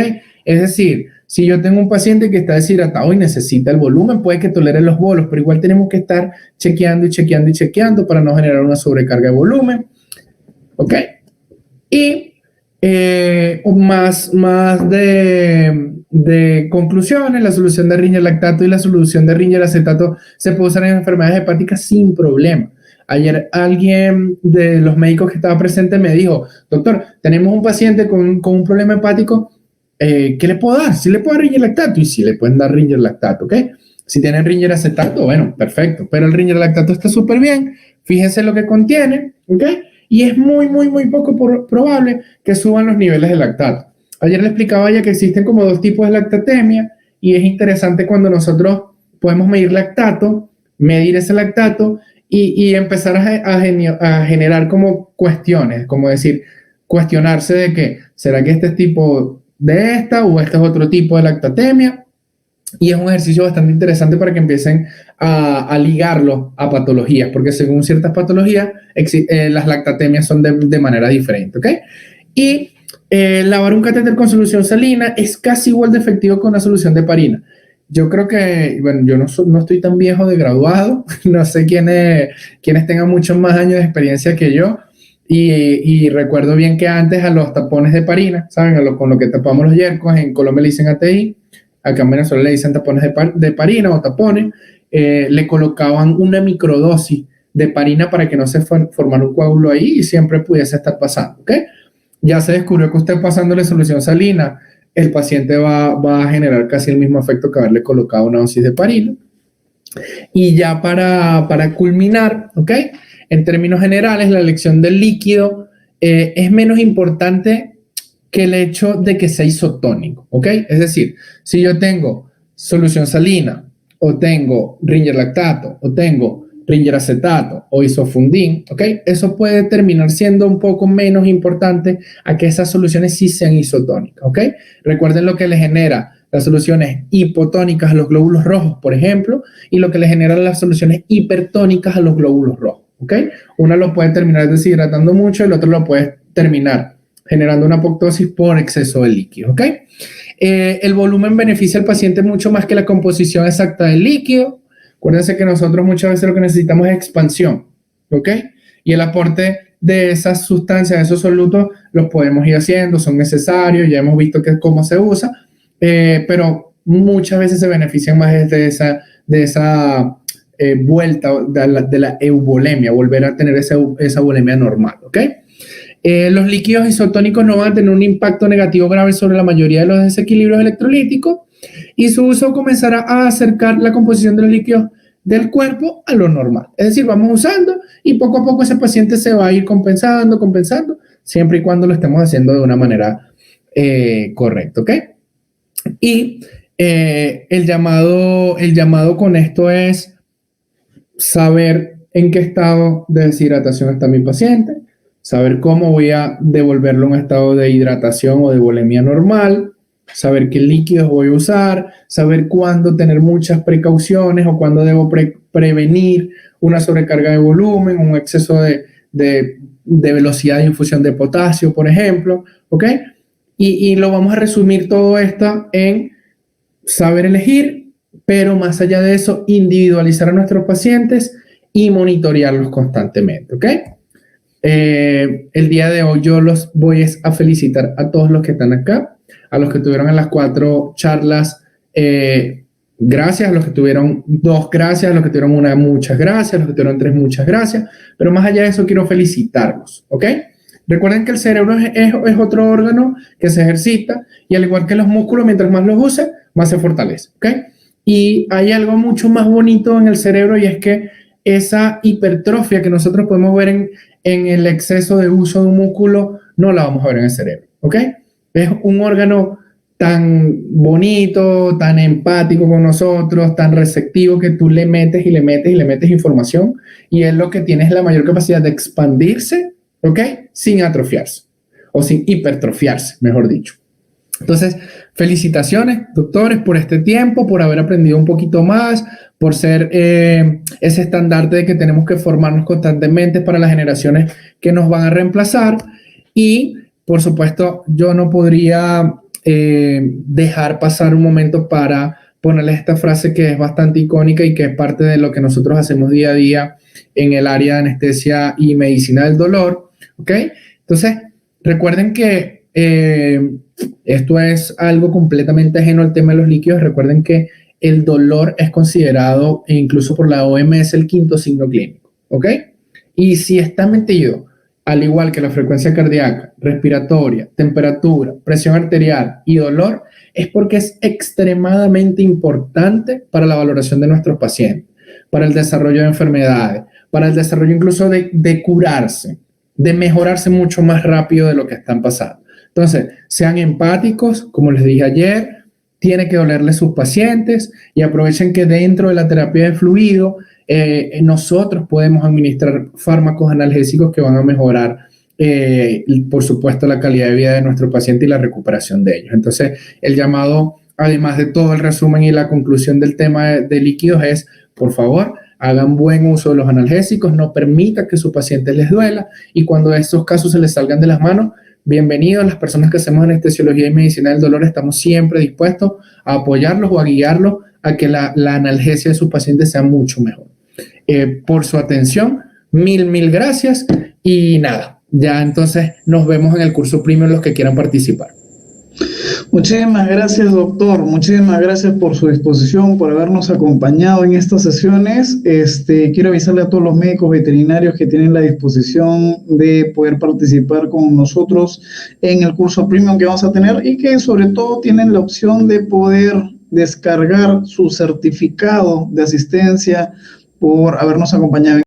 Es decir, si yo tengo un paciente que está deshidratado y necesita el volumen, puede que tolere los bolos, pero igual tenemos que estar chequeando y chequeando y chequeando para no generar una sobrecarga de volumen, ¿ok? Y más de conclusiones, la solución de ringer lactato y la solución de ringer acetato se puede usar en enfermedades hepáticas sin problema. Ayer alguien de los médicos que estaba presente me dijo, doctor, tenemos un paciente con un problema hepático, ¿qué le puedo dar? ¿Sí le puedo dar ringer lactato? Y sí le pueden dar ringer lactato, ¿ok? Si tienen ringer acetato, bueno, perfecto, pero el ringer lactato está súper bien, fíjense lo que contiene, ¿ok? Y es muy poco probable que suban los niveles de lactato. Ayer le explicaba ya que existen como 2 tipos de lactatemia y es interesante cuando nosotros podemos medir lactato, medir ese lactato y empezar a generar como cuestiones, como decir, cuestionarse de que, ¿será que este es tipo de esta o este es otro tipo de lactatemia? Y es un ejercicio bastante interesante para que empiecen a ligarlo a patologías, porque según ciertas patologías, las lactatemias son de manera diferente, ¿ok? Y lavar un catéter con solución salina es casi igual de efectivo que una solución de heparina. Yo creo que, bueno, yo no estoy tan viejo de graduado, no sé quiénes tengan muchos más años de experiencia que yo, y recuerdo bien que antes a los tapones de heparina, ¿saben? Con lo que tapamos los yercos, en Colombia le dicen ATI, acá en Venezuela le dicen tapones de heparina o tapones, le colocaban una microdosis de heparina para que no se formara un coágulo ahí y siempre pudiese estar pasando, ¿ok? Ya se descubrió que usted pasándole solución salina, el paciente va a generar casi el mismo efecto que haberle colocado una dosis de heparina. Y ya para culminar, ¿ok? En términos generales, la elección del líquido es menos importante que el hecho de que sea isotónico, ¿ok? Es decir, si yo tengo solución salina, o tengo ringer lactato, o tengo ringer acetato, o isofundin, ¿ok? Eso puede terminar siendo un poco menos importante a que esas soluciones sí sean isotónicas, ¿ok? Recuerden lo que le genera las soluciones hipotónicas a los glóbulos rojos, por ejemplo, y lo que le generan las soluciones hipertónicas a los glóbulos rojos, ¿ok? Una lo puede terminar deshidratando mucho, el otro lo puede terminar generando una apoptosis por exceso de líquido, ¿ok? El volumen beneficia al paciente mucho más que la composición exacta del líquido. Acuérdense que nosotros muchas veces lo que necesitamos es expansión, ¿ok? Y el aporte de esas sustancias, de esos solutos, los podemos ir haciendo, son necesarios, ya hemos visto cómo se usa, pero muchas veces se benefician más de esa vuelta de la euvolemia, volver a tener esa volemia normal, ¿ok? Los líquidos isotónicos no van a tener un impacto negativo grave sobre la mayoría de los desequilibrios electrolíticos y su uso comenzará a acercar la composición de los líquidos del cuerpo a lo normal. Es decir, vamos usando y poco a poco ese paciente se va a ir compensando, siempre y cuando lo estemos haciendo de una manera correcta, ¿ok? Y el llamado con esto es saber en qué estado de deshidratación está mi paciente, saber cómo voy a devolverlo a un estado de hidratación o de volemia normal, saber qué líquidos voy a usar, saber cuándo tener muchas precauciones o cuándo debo prevenir una sobrecarga de volumen, un exceso de velocidad de infusión de potasio, por ejemplo, ¿ok? Y lo vamos a resumir todo esto en saber elegir, pero más allá de eso, individualizar a nuestros pacientes y monitorearlos constantemente, ¿ok? El día de hoy yo los voy a felicitar a todos los que están acá, a los que tuvieron en las 4 charlas Gracias a los que tuvieron 2 gracias, a los que tuvieron 1 muchas gracias, a los que tuvieron 3 muchas gracias, pero más allá de eso quiero felicitarlos, ¿ok? Recuerden que el cerebro es otro órgano que se ejercita y al igual que los músculos, mientras más los use, más se fortalece, ¿ok? Y hay algo mucho más bonito en el cerebro y es que esa hipertrofia que nosotros podemos ver en el exceso de uso de un músculo, no la vamos a ver en el cerebro, ¿ok? Es un órgano tan bonito, tan empático con nosotros, tan receptivo que tú le metes y le metes y le metes información y es lo que tiene es la mayor capacidad de expandirse, ¿ok? Sin atrofiarse o sin hipertrofiarse, mejor dicho. Entonces, felicitaciones, doctores, por este tiempo, por haber aprendido un poquito más, por ser ese estandarte de que tenemos que formarnos constantemente para las generaciones que nos van a reemplazar. Y, por supuesto, yo no podría dejar pasar un momento para ponerles esta frase que es bastante icónica y que es parte de lo que nosotros hacemos día a día en el área de anestesia y medicina del dolor, ¿ok? Entonces, recuerden que esto es algo completamente ajeno al tema de los líquidos. Recuerden que el dolor es considerado, incluso por la OMS, el 5º signo clínico, ¿ok? Y si está metido, al igual que la frecuencia cardíaca, respiratoria, temperatura, presión arterial y dolor, es porque es extremadamente importante para la valoración de nuestros pacientes, para el desarrollo de enfermedades, para el desarrollo incluso de curarse, de mejorarse mucho más rápido de lo que están pasando. Entonces, sean empáticos, como les dije ayer, tiene que dolerle sus pacientes y aprovechen que dentro de la terapia de fluido nosotros podemos administrar fármacos analgésicos que van a mejorar, por supuesto, la calidad de vida de nuestro paciente y la recuperación de ellos. Entonces, el llamado, además de todo el resumen y la conclusión del tema de líquidos es, por favor, hagan buen uso de los analgésicos, no permitan que sus pacientes les duela y cuando estos casos se les salgan de las manos, bienvenidos. Las personas que hacemos anestesiología y medicina del dolor estamos siempre dispuestos a apoyarlos o a guiarlos a que la analgesia de sus pacientes sea mucho mejor. Por su atención, mil gracias y nada, ya entonces nos vemos en el curso premium los que quieran participar. Muchísimas gracias, doctor. Muchísimas gracias por su disposición, por habernos acompañado en estas sesiones. Quiero avisarle a todos los médicos veterinarios que tienen la disposición de poder participar con nosotros en el curso premium que vamos a tener y que sobre todo tienen la opción de poder descargar su certificado de asistencia por habernos acompañado.